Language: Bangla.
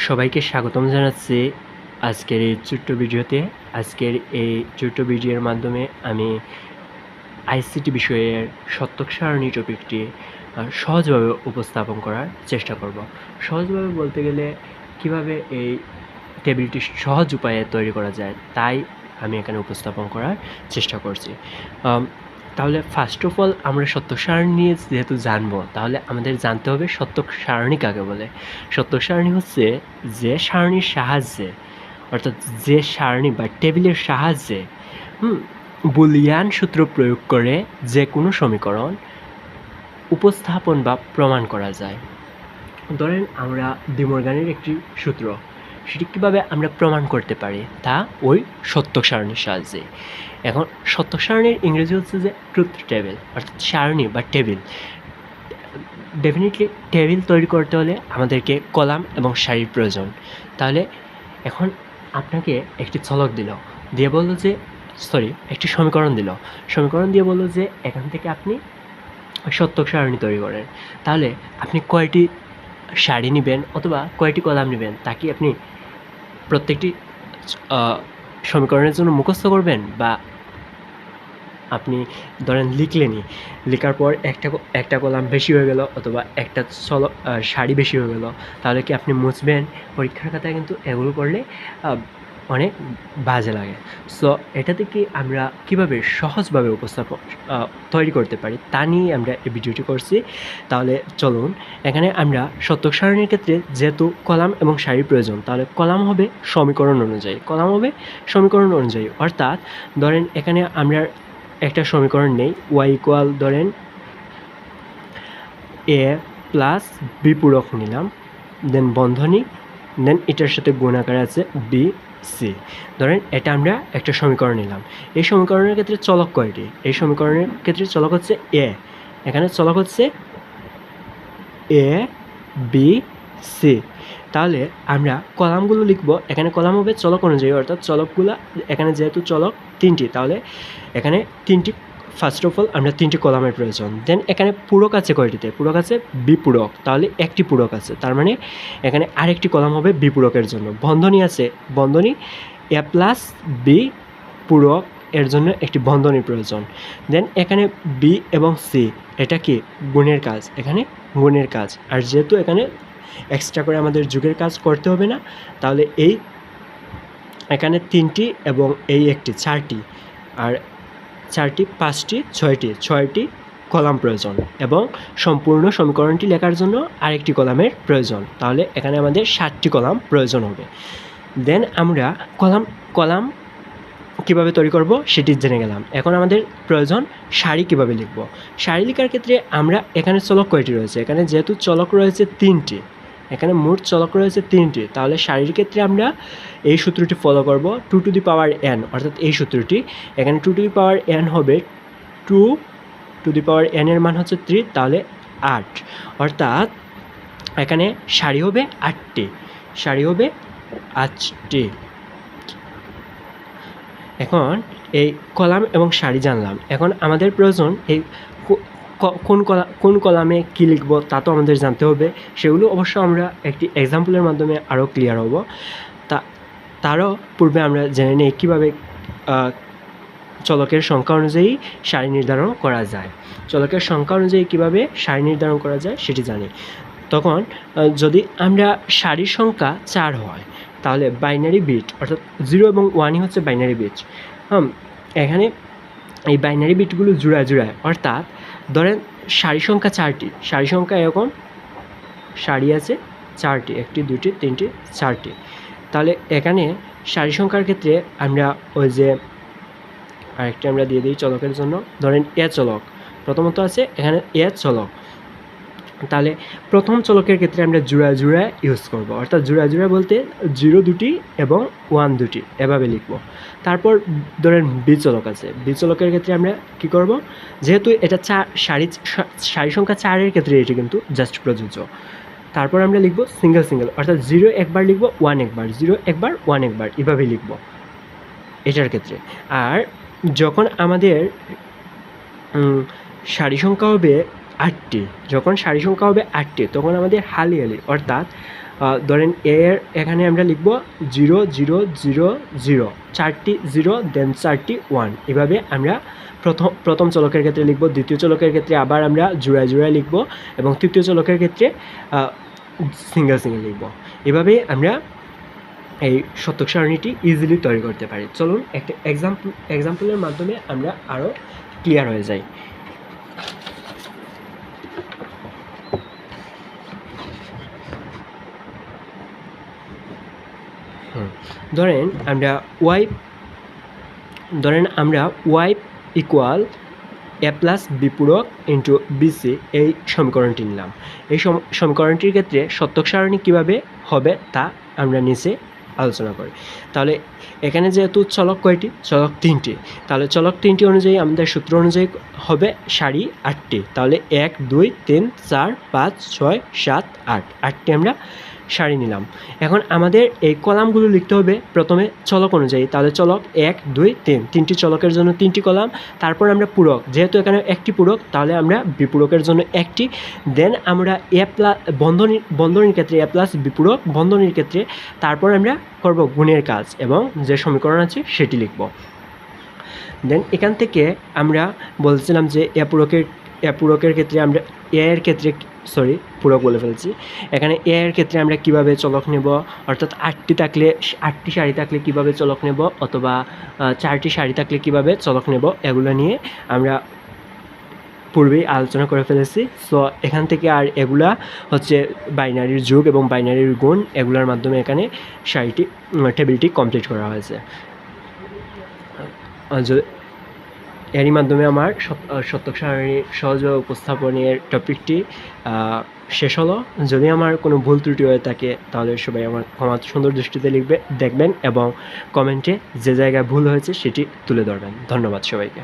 সবাইকে স্বাগতম জানাচ্ছি আজকের এই ছোট্ট ভিডিওতে। আজকের এই ছোট্ট ভিডিওর মাধ্যমে আমি আইসিটি বিষয়ের সত্যক সারণী টপিকটি সহজভাবে উপস্থাপন করার চেষ্টা করব। সহজভাবে বলতে গেলে কিভাবে এই টেবিলটি সহজ উপায়ে তৈরি করা যায় তাই আমি এখানে উপস্থাপন করার চেষ্টা করছি। তাহলে ফার্স্ট অফ অল আমরা সত্যক সারণী নিয়ে যেহেতু জানবো, তাহলে আমাদের জানতে হবে সত্যক সারণী কাকে বলে। সত্যক সারণী হচ্ছে যে সারণীর সাহায্যে, অর্থাৎ যে সারণী বা টেবিলের সাহায্যে বুলিয়ান সূত্র প্রয়োগ করে যে কোনো সমীকরণ উপস্থাপন বা প্রমাণ করা যায়। ধরেন আমরা ডি মর্গানের একটি সূত্র, সেটি কীভাবে আমরা প্রমাণ করতে পারি তা ওই সত্যক সারণীর সাহায্যে। এখন সত্যক সারণীর ইংরেজি হচ্ছে যে ট্রুথ টেবিল, অর্থাৎ সারণী বা টেবিল। ডেফিনেটলি টেবিল তৈরি করতে হলে আমাদেরকে কলাম এবং সারির প্রয়োজন। তাহলে এখন আপনাকে একটি চলক দিয়ে বললো যে একটি সমীকরণ সমীকরণ দিয়ে বললো যে এখান থেকে আপনি সত্যক সারণী তৈরি করেন। তাহলে আপনি কয়টি সারি নেবেন অথবা কয়টি কলাম নেবেন তা কি আপনি প্রত্যেকটি সমীকরণের জন্য মুখস্থ করবেন, বা আপনি ধরেন লেখার পর একটা কলাম বেশি হয়ে গেল অথবা একটা সারি বেশি হয়ে গেল, তাহলে কি আপনি মুছবেন? পরীক্ষার খাতায় কিন্তু এগুলো করলে অনেক বাজে লাগে। সো এটা থেকে আমরা কীভাবে সহজভাবে উপস্থাপন তৈরি করতে পারি তা নিয়ে আমরা এই ভিডিওটি করছি। তাহলে চলুন, এখানে আমরা সত্যক সারণীর ক্ষেত্রে যেহেতু কলাম এবং সারির প্রয়োজন, তাহলে কলাম হবে সমীকরণ অনুযায়ী। অর্থাৎ ধরেন এখানে আমরা একটা সমীকরণ নেই, ওয়াই ইকুয়াল ধরেন এ প্লাস বি পূরক নিলাম, দেন বন্ধনী, দেন এটার সাথে গুণাকার আছে বি সি। ধরেন এটা আমরা একটা সমীকরণ নিলাম। এই সমীকরণের ক্ষেত্রে চলক কয়টি? এই সমীকরণের ক্ষেত্রে চলক হচ্ছে এ, এখানে চলক হচ্ছে এ বি সি। তাহলে আমরা কলামগুলো লিখব, এখানে কলাম হবে চলক অনুযায়ী, অর্থাৎ চলকগুলো এখানে যেহেতু চলক তিনটি, তাহলে এখানে তিনটি, ফার্স্ট অফ অল আমরা তিনটি কলামের প্রয়োজন। দেন এখানে পূরক আছে কয়টিতে? পূরক আছে বিপূরক, তাহলে একটি পূরক আছে, তার মানে এখানে আরেকটি কলাম হবে বিপূরকের জন্য। বন্ধনী আছে, বন্ধনী এ প্লাস বি পূরক এর জন্য একটি বন্ধনীর প্রয়োজন। দেন এখানে বি এবং সি, এটা কি গুণের কাজ, এখানে গুণের কাজ। আর যেহেতু এখানে এক্সট্রা করে আমাদের যোগের কাজ করতে হবে না, তাহলে এই এখানে তিনটি এবং এই একটি চারটি, আর চারটি পাঁচটি ছয়টি কলাম প্রয়োজন, এবং সম্পূর্ণ সমীকরণটি লেখার জন্য আরেকটি কলামের প্রয়োজন। তাহলে এখানে আমাদের 7টি কলাম প্রয়োজন হবে। দেন আমরা কলাম কীভাবে তৈরি করব সেটি জেনে গেলাম। এখন আমাদের প্রয়োজন সারি কীভাবে লিখব। সারি লেখার ক্ষেত্রে আমরা এখানে চলক কয়টি রয়েছে? এখানে যেহেতু চলক রয়েছে তিনটি, এখানে মোট চলক রয়েছে তিনটি, তাহলে সারির ক্ষেত্রে আমরা এই সূত্রটি ফলো করব, 2 টু দি পাওয়ার n, অর্থাৎ এই সূত্রটি। এখানে 2 টু দি পাওয়ার n হবে 2 টু দি পাওয়ার n এর মান হচ্ছে 3, তাহলে 8, অর্থাৎ এখানে সারি হবে 8টি। এখন এই কলাম এবং সারি জানলাম, এখন আমাদের প্রয়োজন এই কোন কলামে কী লিখব তা তো আমাদের জানতে হবে। সেগুলো অবশ্য আমরা একটি এক্সাম্পলের মাধ্যমে আরও ক্লিয়ার হব। তারও পূর্বে আমরা জেনে নিই কীভাবে চলকের সংখ্যা অনুযায়ী সারি নির্ধারণ করা যায়। চলকের সংখ্যা অনুযায়ী কীভাবে সারি নির্ধারণ করা যায় সেটি জানি। তখন যদি আমরা সারির সংখ্যা 4 হয়, তাহলে বাইনারি বিট, অর্থাৎ 0 এবং 1ই হচ্ছে বাইনারি বিট। এখানে এই বাইনারি বিটগুলো জোড়ায়, অর্থাৎ ধরেন সারি সংখ্যা 4টি, সারি সংখ্যা এরকম সারি আছে 4টি, 1টি 2টি 3টি 4টি। তাহলে এখানে সারি সংখ্যার ক্ষেত্রে আমরা ওই যে আরেকটি আমরা দিয়ে দিই চলকের জন্য, ধরেন এ চলক প্রথমত আছে, এখানে এ চলক। তাহলে প্রথম চলকের ক্ষেত্রে আমরা জোড়ায় ইউজ করব, অর্থাৎ জোড়ায় বলতে 0 দুটি এবং 1 দুটি এভাবে লিখব। তারপর ধরেন বি চলক আছে, বি চলকের ক্ষেত্রে আমরা কি করব, যেহেতু এটা সারি সংখ্যা 4-এর ক্ষেত্রে এটি কিন্তু জাস্ট প্রযোজ্য। তারপর আমরা লিখব সিঙ্গেল, অর্থাৎ 0 একবার লিখব, 1 একবার, 0 একবার 1 একবার, এভাবে লিখব এটার ক্ষেত্রে। আর যখন আমাদের সারি সংখ্যা হবে 8টি, তখন আমাদের হালি অর্থাৎ ধরেন এর এখানে আমরা লিখব 0 0 0 0, 4টি 0 দেন 4টি 1, এভাবে আমরা প্রথম চলকের ক্ষেত্রে লিখব, দ্বিতীয় চলকের ক্ষেত্রে আবার আমরা জোড়ায় জোড়ায় লিখব এবং তৃতীয় চলকের ক্ষেত্রে সিঙ্গেল সিঙ্গেল লিখব। এভাবে আমরা এই শতক সারণীটি ইজিলি তৈরি করতে পারি। চলুন একটা এক্সাম্পলের মাধ্যমে আমরা আরও ক্লিয়ার হয়ে যাই। ধরেন আমরা ওয়াই ইকুয়াল এ প্লাস বি পূরক ইন্টু বিসি এই সমীকরণটি নিলাম। এই সমীকরণটির ক্ষেত্রে শতক সারণী কীভাবে হবে তা আমরা নিচে আলোচনা করি। তাহলে এখানে যেহেতু চলক কয়টি, চলক 3টি, তাহলে চলক 3টি অনুযায়ী আমাদের সূত্র অনুযায়ী হবে সারি 8টি। তাহলে 1 2 3 4 5 6 7 8, 8টি আমরা সারি নিলাম। এখন আমাদের এই কলামগুলো লিখতে হবে প্রথমে চলক অনুযায়ী। তাহলে চলক 1 2 3, 3টি চলকের জন্য 3টি কলাম। তারপর আমরা পূরক, যেহেতু এখানে একটি পূরক তাহলে আমরা বিপূরকের জন্য একটি। দেন আমরা এ প্লাস বন্ধনীর ক্ষেত্রে এ প্লাস বিপূরক, বন্ধনীর ক্ষেত্রে তারপর আমরা করব গুণের কাজ এবং যে সমীকরণ আছে সেটি লিখব। দেন এখান থেকে আমরা বলছিলাম যে এ পূরকের ক্ষেত্রে আমরা এর ক্ষেত্রে পূরক বলে ফেলছি। এখানে এর ক্ষেত্রে আমরা কিভাবে চলক নেব, অর্থাৎ 8টি সারি থাকলে কিভাবে চলক নেব, অথবা 4টি সারি থাকলে কিভাবে চলক নেব, এগুলো নিয়ে আমরা পূর্বেই আলোচনা করে ফেলেছি। সো এখান থেকে আর এগুলা হচ্ছে বাইনারির যোগ এবং বাইনারির গুণ, এগুলোর মাধ্যমে এখানে টেবিলটি কমপ্লিট করা হয়েছে। এরই মাধ্যমে আমার শতক সারণীর সহজ উপস্থাপনের টপিকটি শেষ হলো। যদি আমার কোনো ভুল ত্রুটি হয়ে থাকে তাহলে সবাই আমার ক্ষমা সুন্দর দৃষ্টিতে দেখবেন এবং কমেন্টে যে জায়গায় ভুল হয়েছে সেটি তুলে ধরবেন। ধন্যবাদ সবাইকে।